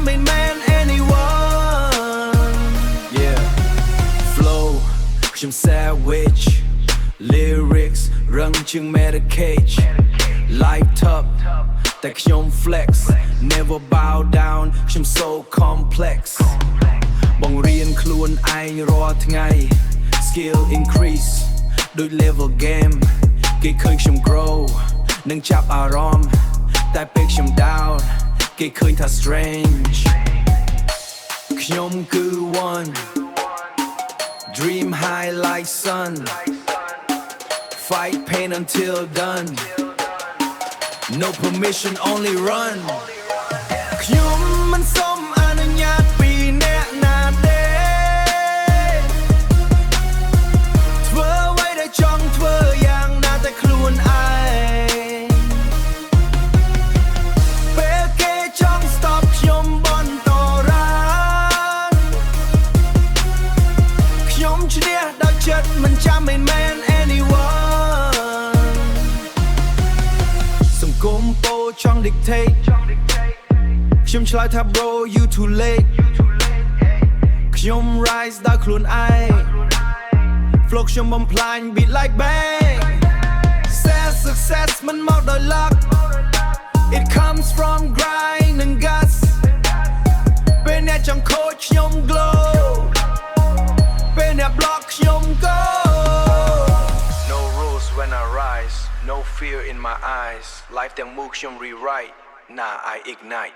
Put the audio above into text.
main man anyone yeah flow ខ្ញុំ savage lyrics រឹងជាង Medicaid life tough តែខ្ញុំ flex never bow down ខ្ញុំ so complex បង្រៀនខ្លួនឯងរាល់ថ្ងៃ skill increase ដូច level game គេឃើញខ្ញុំ grow នឹងចាប់អារម្មណ៍តែពេលខ្ញុំ down គេឃើញថា strange ខ្ញុំគឺ one dream high like sun fight pain until done no permission only run ខ្ញុំមិនសុំអនុញ្ញាតពីអ្នកណាទេធ្វើអ្វីដែលចង់ធ្វើយ៉ាងណាតែខ្លួនឯងពេលគេចង់ stop ខ្ញុំបន្តរានខ្ញុំឈ្នះដោយចិត្តមិនចាំ main man anyone សង្គមពោចង់ dictate ខ្ញុំឆ្លើយថា bro you too late ខ្ញុំ rise ដោយខ្លួនឯង flow ខ្ញុំបំផ្លាញ beat like bang success មិនមកដោយ luck it comes from grind and guts ពេលអ្នកចង់ខូចខ្ញុំ glow ពេលអ្នក block ខ្ញុំ go no rules when I rise no fear in my eyes life ទាំងមូលខ្ញុំ rewrite nah I ignite